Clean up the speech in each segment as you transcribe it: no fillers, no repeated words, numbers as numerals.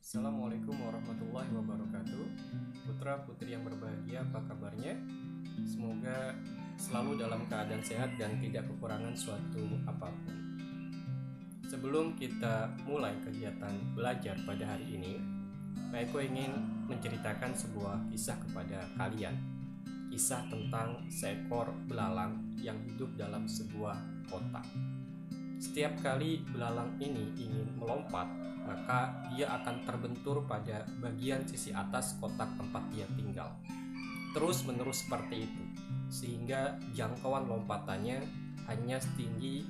Assalamualaikum warahmatullahi wabarakatuh. Putra putri yang berbahagia, apa kabarnya? Semoga selalu dalam keadaan sehat dan tidak kekurangan suatu apapun. Sebelum kita mulai kegiatan belajar pada hari ini, Pak Eko ingin menceritakan sebuah kisah kepada kalian. Kisah tentang seekor belalang yang hidup dalam sebuah kotak. Setiap kali belalang ini ingin melompat, maka dia akan terbentur pada bagian sisi atas kotak tempat dia tinggal. Terus menerus seperti itu, sehingga jangkauan lompatannya hanya setinggi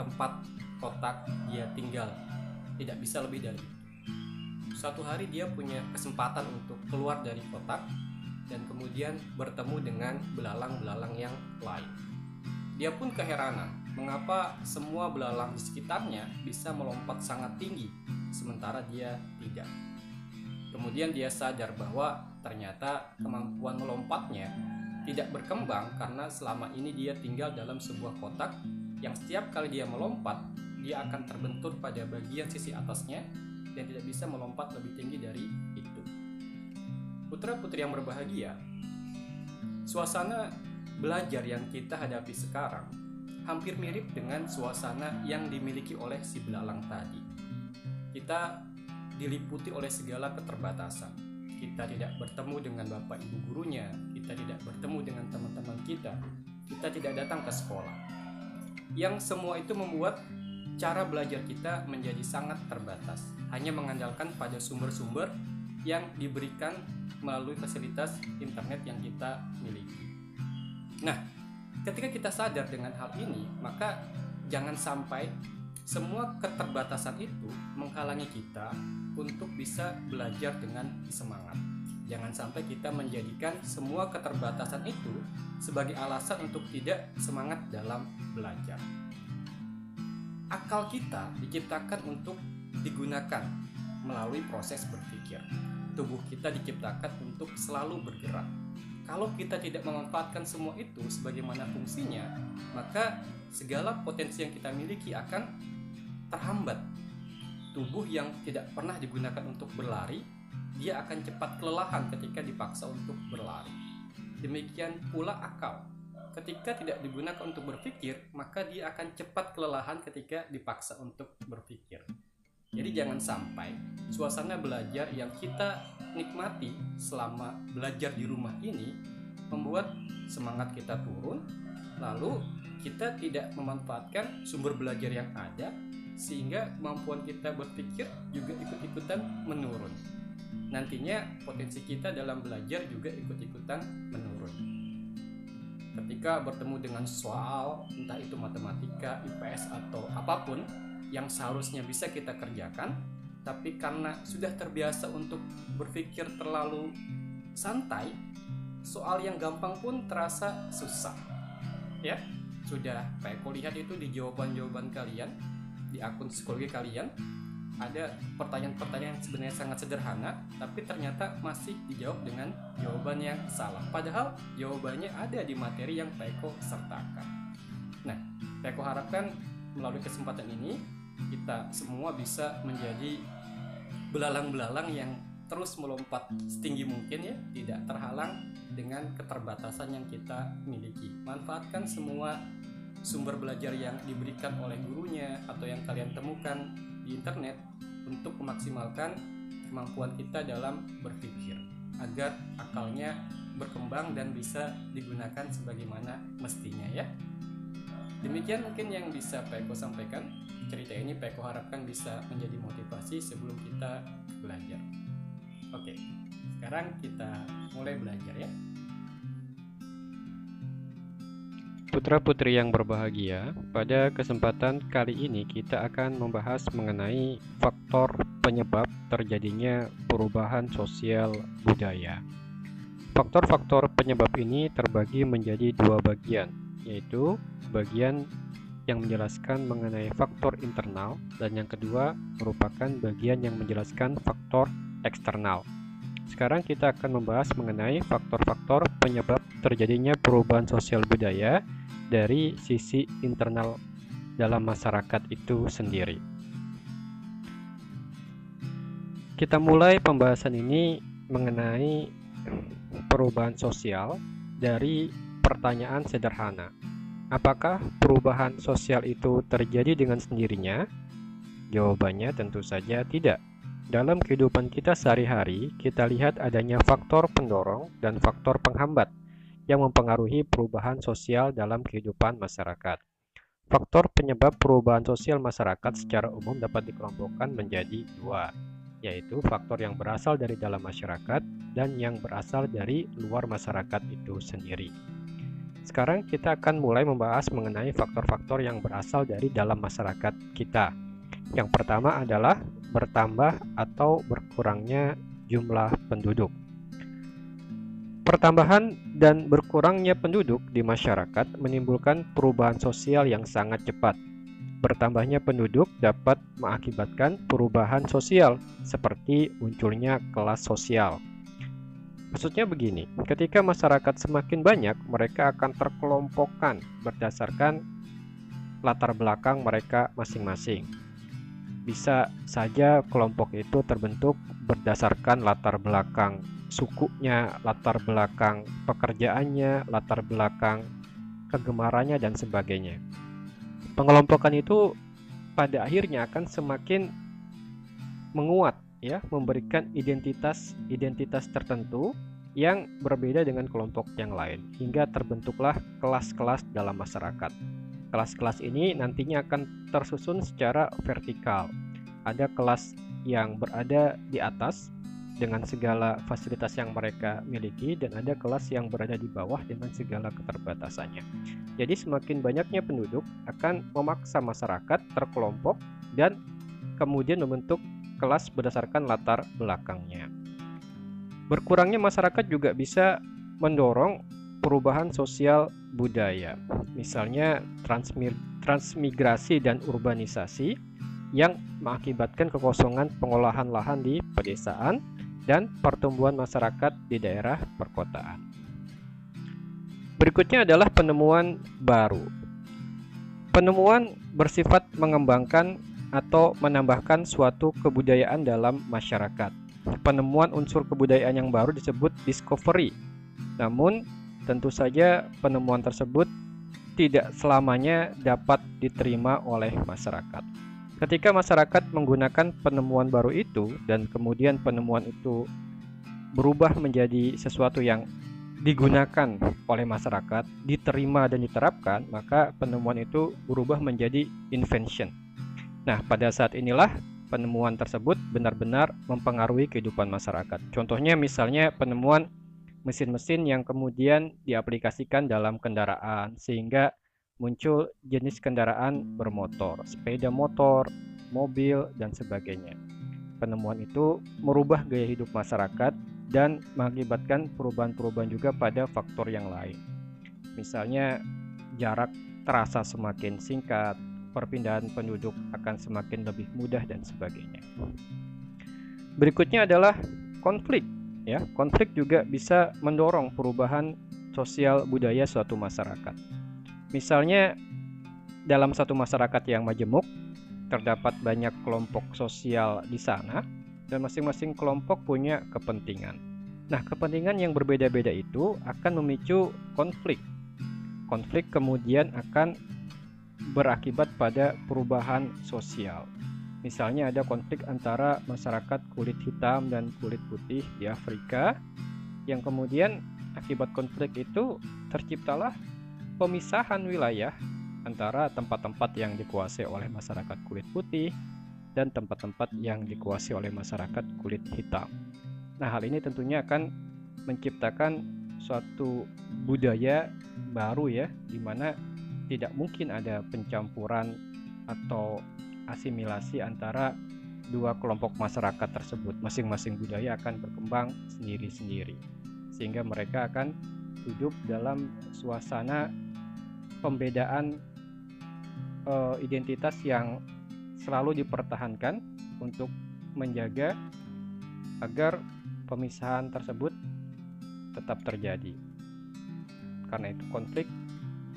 tempat kotak dia tinggal, tidak bisa lebih dari itu. Suatu hari dia punya kesempatan untuk keluar dari kotak dan kemudian bertemu dengan belalang-belalang yang lain. Dia pun keheranan, mengapa semua belalang di sekitarnya bisa melompat sangat tinggi, sementara dia tidak. Kemudian dia sadar bahwa ternyata kemampuan melompatnya tidak berkembang karena selama ini dia tinggal dalam sebuah kotak yang setiap kali dia melompat, dia akan terbentur pada bagian sisi atasnya dan tidak bisa melompat lebih tinggi dari itu. Putra-putri yang berbahagia, suasana belajar yang kita hadapi sekarang hampir mirip dengan suasana yang dimiliki oleh si belalang tadi. Kita diliputi oleh segala keterbatasan. Kita tidak bertemu dengan bapak ibu gurunya, kita tidak bertemu dengan teman-teman kita tidak datang ke sekolah. Yang semua itu membuat cara belajar kita menjadi sangat terbatas, hanya mengandalkan pada sumber-sumber yang diberikan melalui fasilitas internet yang kita miliki. Nah, ketika kita sadar dengan hal ini, maka jangan sampai semua keterbatasan itu menghalangi kita untuk bisa belajar dengan semangat. Jangan sampai kita menjadikan semua keterbatasan itu sebagai alasan untuk tidak semangat dalam belajar. Akal kita diciptakan untuk digunakan melalui proses berpikir. Tubuh kita diciptakan untuk selalu bergerak. Kalau kita tidak memanfaatkan semua itu sebagaimana fungsinya, maka segala potensi yang kita miliki akan terhambat. Tubuh yang tidak pernah digunakan untuk berlari, dia akan cepat kelelahan ketika dipaksa untuk berlari. Demikian pula akal. Ketika tidak digunakan untuk berpikir, maka dia akan cepat kelelahan ketika dipaksa untuk berpikir. Jadi jangan sampai suasana belajar yang kita nikmati selama belajar di rumah ini membuat semangat kita turun, lalu kita tidak memanfaatkan sumber belajar yang ada, sehingga kemampuan kita berpikir juga ikut-ikutan menurun. Nantinya potensi kita dalam belajar juga ikut-ikutan menurun. Ketika bertemu dengan soal, entah itu matematika, IPS atau apapun yang seharusnya bisa kita kerjakan, tapi karena sudah terbiasa untuk berpikir terlalu santai, soal yang gampang pun terasa susah. Ya, sudah Pak Eko lihat itu di jawaban-jawaban kalian, di akun psikologi kalian, ada pertanyaan-pertanyaan yang sebenarnya sangat sederhana, tapi ternyata masih dijawab dengan jawaban yang salah. Padahal jawabannya ada di materi yang Pak Eko sertakan. Nah, Pak Eko harapkan melalui kesempatan ini kita semua bisa menjadi belalang-belalang yang terus melompat setinggi mungkin, ya, tidak terhalang dengan keterbatasan yang kita miliki. Manfaatkan semua sumber belajar yang diberikan oleh gurunya atau yang kalian temukan di internet untuk memaksimalkan kemampuan kita dalam berpikir agar akalnya berkembang dan bisa digunakan sebagaimana mestinya, ya. Demikian mungkin yang bisa Pak Eko sampaikan. Cerita ini Pak Eko harapkan bisa menjadi motivasi sebelum kita belajar. Oke, sekarang kita mulai belajar, ya. Putra-putri yang berbahagia, pada kesempatan kali ini kita akan membahas mengenai faktor penyebab terjadinya perubahan sosial budaya. Faktor-faktor penyebab ini terbagi menjadi dua bagian, yaitu bagian yang menjelaskan mengenai faktor internal dan yang kedua merupakan bagian yang menjelaskan faktor eksternal. Sekarang kita akan membahas mengenai faktor-faktor penyebab terjadinya perubahan sosial budaya dari sisi internal dalam masyarakat itu sendiri. Kita mulai pembahasan ini mengenai perubahan sosial dari pertanyaan sederhana. Apakah perubahan sosial itu terjadi dengan sendirinya? Jawabannya tentu saja tidak. Dalam kehidupan kita sehari-hari, kita lihat adanya faktor pendorong dan faktor penghambat yang mempengaruhi perubahan sosial dalam kehidupan masyarakat. Faktor penyebab perubahan sosial masyarakat secara umum dapat dikelompokkan menjadi dua, yaitu faktor yang berasal dari dalam masyarakat dan yang berasal dari luar masyarakat itu sendiri. Sekarang kita akan mulai membahas mengenai faktor-faktor yang berasal dari dalam masyarakat kita. Yang pertama adalah bertambah atau berkurangnya jumlah penduduk. Pertambahan dan berkurangnya penduduk di masyarakat menimbulkan perubahan sosial yang sangat cepat. Bertambahnya penduduk dapat mengakibatkan perubahan sosial, seperti munculnya kelas sosial. Maksudnya begini, ketika masyarakat semakin banyak, mereka akan terkelompokkan berdasarkan latar belakang mereka masing-masing. Bisa saja kelompok itu terbentuk berdasarkan latar belakang sukunya, latar belakang pekerjaannya, latar belakang kegemarannya, dan sebagainya. Pengelompokan itu pada akhirnya akan semakin menguat, ya, memberikan identitas tertentu yang berbeda dengan kelompok yang lain, hingga terbentuklah kelas-kelas dalam masyarakat. Kelas-kelas ini nantinya akan tersusun secara vertikal. Ada kelas yang berada di atas dengan segala fasilitas yang mereka miliki, dan ada kelas yang berada di bawah dengan segala keterbatasannya. Jadi semakin banyaknya penduduk akan memaksa masyarakat terkelompok dan kemudian membentuk kelas berdasarkan latar belakangnya. Berkurangnya masyarakat juga bisa mendorong perubahan sosial budaya, misalnya transmigrasi dan urbanisasi yang mengakibatkan kekosongan pengolahan lahan di pedesaan dan pertumbuhan masyarakat di daerah perkotaan. Berikutnya adalah penemuan baru. Penemuan bersifat mengembangkan atau menambahkan suatu kebudayaan dalam masyarakat. Penemuan unsur kebudayaan yang baru disebut discovery. Namun, tentu saja penemuan tersebut tidak selamanya dapat diterima oleh masyarakat. Ketika masyarakat menggunakan penemuan baru itu dan kemudian penemuan itu berubah menjadi sesuatu yang digunakan oleh masyarakat, diterima dan diterapkan, maka penemuan itu berubah menjadi invention. Nah, pada saat inilah penemuan tersebut benar-benar mempengaruhi kehidupan masyarakat. Contohnya misalnya penemuan mesin-mesin yang kemudian diaplikasikan dalam kendaraan sehingga muncul jenis kendaraan bermotor, sepeda motor, mobil, dan sebagainya. Penemuan itu merubah gaya hidup masyarakat dan mengakibatkan perubahan-perubahan juga pada faktor yang lain. Misalnya jarak terasa semakin singkat, perpindahan penduduk akan semakin lebih mudah, dan sebagainya. Berikutnya adalah konflik. Ya, konflik juga bisa mendorong perubahan sosial budaya suatu masyarakat. Misalnya dalam satu masyarakat yang majemuk, terdapat banyak kelompok sosial di sana dan masing-masing kelompok punya kepentingan. Nah, kepentingan yang berbeda-beda itu akan memicu konflik. Konflik kemudian akan berakibat pada perubahan sosial. Misalnya ada konflik antara masyarakat kulit hitam dan kulit putih di Afrika, yang kemudian akibat konflik itu terciptalah pemisahan wilayah antara tempat-tempat yang dikuasai oleh masyarakat kulit putih dan tempat-tempat yang dikuasai oleh masyarakat kulit hitam. Nah, hal ini tentunya akan menciptakan suatu budaya baru, ya, di mana tidak mungkin ada pencampuran atau asimilasi antara dua kelompok masyarakat tersebut. Masing-masing budaya akan berkembang sendiri-sendiri, sehingga mereka akan hidup dalam suasana pembedaan identitas yang selalu dipertahankan untuk menjaga agar pemisahan tersebut tetap terjadi. Karena itu konflik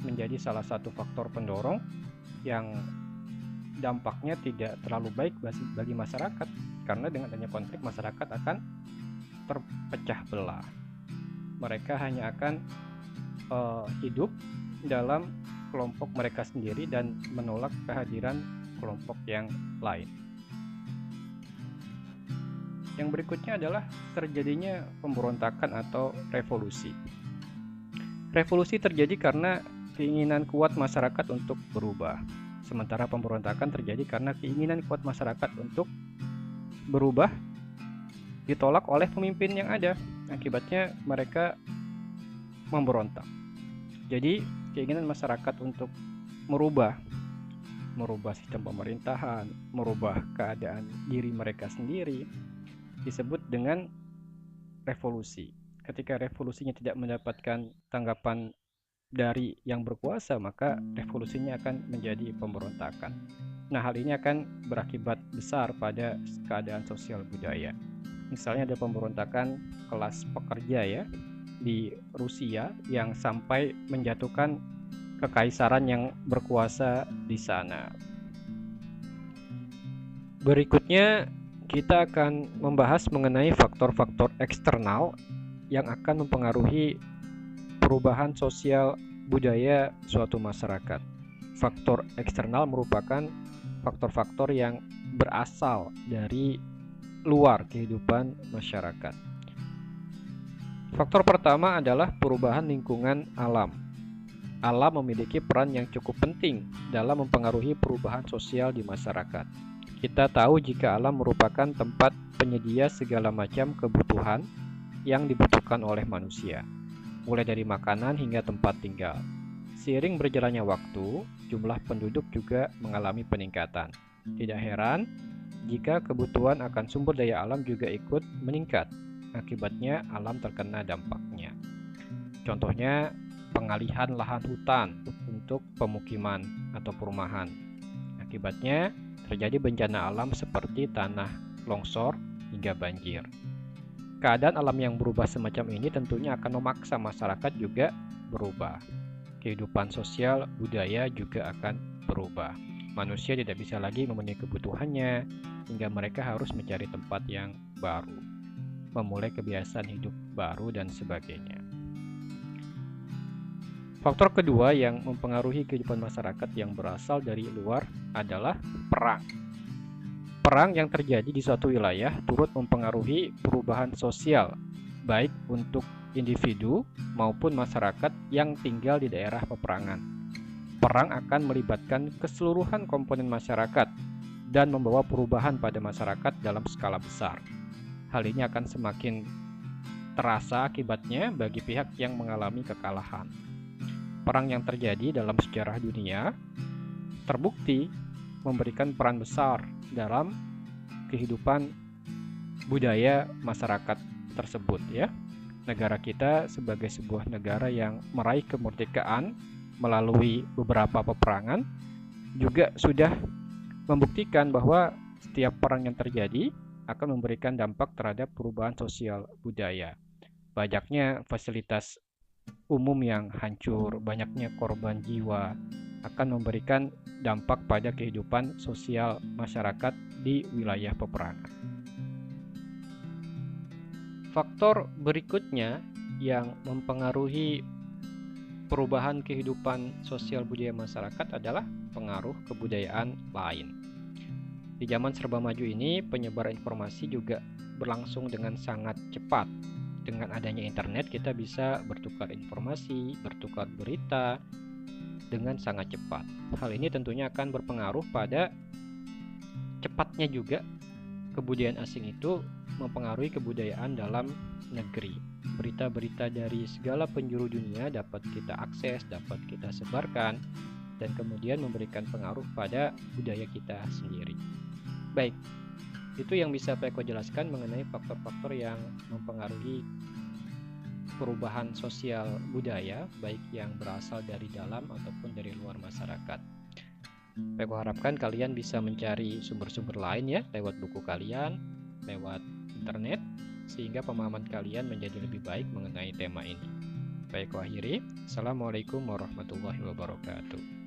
menjadi salah satu faktor pendorong yang dampaknya tidak terlalu baik bagi masyarakat, karena dengan adanya konflik masyarakat akan terpecah belah. Mereka hanya akan hidup dalam kelompok mereka sendiri dan menolak kehadiran kelompok yang lain. Yang berikutnya adalah terjadinya pemberontakan atau revolusi. Revolusi terjadi karena keinginan kuat masyarakat untuk berubah. Sementara pemberontakan terjadi karena keinginan kuat masyarakat untuk berubah ditolak oleh pemimpin yang ada. Akibatnya mereka memberontak. Jadi keinginan masyarakat untuk merubah sistem pemerintahan, merubah keadaan diri mereka sendiri disebut dengan revolusi. Ketika revolusinya tidak mendapatkan tanggapan dari yang berkuasa, maka revolusinya akan menjadi pemberontakan. Nah, hal ini akan berakibat besar pada keadaan sosial budaya. Misalnya ada pemberontakan kelas pekerja ya di Rusia yang sampai menjatuhkan kekaisaran yang berkuasa di sana. Berikutnya kita akan membahas mengenai faktor-faktor eksternal yang akan mempengaruhi perubahan sosial budaya suatu masyarakat. Faktor eksternal merupakan faktor-faktor yang berasal dari luar kehidupan masyarakat. Faktor pertama adalah perubahan lingkungan alam. Alam memiliki peran yang cukup penting dalam mempengaruhi perubahan sosial di masyarakat. Kita tahu jika alam merupakan tempat penyedia segala macam kebutuhan yang dibutuhkan oleh manusia, mulai dari makanan hingga tempat tinggal. Seiring berjalannya waktu, jumlah penduduk juga mengalami peningkatan. Tidak heran jika kebutuhan akan sumber daya alam juga ikut meningkat. Akibatnya alam terkena dampaknya. Contohnya pengalihan lahan hutan untuk pemukiman atau perumahan. Akibatnya terjadi bencana alam seperti tanah longsor hingga banjir. Keadaan alam yang berubah semacam ini tentunya akan memaksa masyarakat juga berubah. Kehidupan sosial budaya juga akan berubah. Manusia tidak bisa lagi memenuhi kebutuhannya hingga mereka harus mencari tempat yang baru, memulai kebiasaan hidup baru dan sebagainya. Faktor kedua yang mempengaruhi kehidupan masyarakat yang berasal dari luar adalah perang. Perang yang terjadi di suatu wilayah turut mempengaruhi perubahan sosial, baik untuk individu maupun masyarakat yang tinggal di daerah peperangan. Perang akan melibatkan keseluruhan komponen masyarakat dan membawa perubahan pada masyarakat dalam skala besar. Hal ini akan semakin terasa akibatnya bagi pihak yang mengalami kekalahan. Perang yang terjadi dalam sejarah dunia terbukti memberikan peran besar dalam kehidupan budaya masyarakat tersebut ya. Negara kita sebagai sebuah negara yang meraih kemerdekaan melalui beberapa peperangan juga sudah membuktikan bahwa setiap perang yang terjadi akan memberikan dampak terhadap perubahan sosial budaya. Banyaknya fasilitas umum yang hancur, banyaknya korban jiwa akan memberikan dampak pada kehidupan sosial masyarakat di wilayah peperangan. Faktor berikutnya yang mempengaruhi perubahan kehidupan sosial budaya masyarakat adalah pengaruh kebudayaan lain. Di zaman serba maju ini, penyebaran informasi juga berlangsung dengan sangat cepat. Dengan adanya internet, kita bisa bertukar informasi, bertukar berita dengan sangat cepat. Hal ini tentunya akan berpengaruh pada cepatnya juga kebudayaan asing itu mempengaruhi kebudayaan dalam negeri. Berita-berita dari segala penjuru dunia dapat kita akses, dapat kita sebarkan, dan kemudian memberikan pengaruh pada budaya kita sendiri. Baik, itu yang bisa Pak Eko jelaskan mengenai faktor-faktor yang mempengaruhi perubahan sosial budaya, baik yang berasal dari dalam ataupun dari luar masyarakat. Pak Eko harapkan kalian bisa mencari sumber-sumber lain ya, lewat buku kalian, lewat internet, sehingga pemahaman kalian menjadi lebih baik mengenai tema ini. Pak Eko akhiri, Assalamualaikum warahmatullahi wabarakatuh.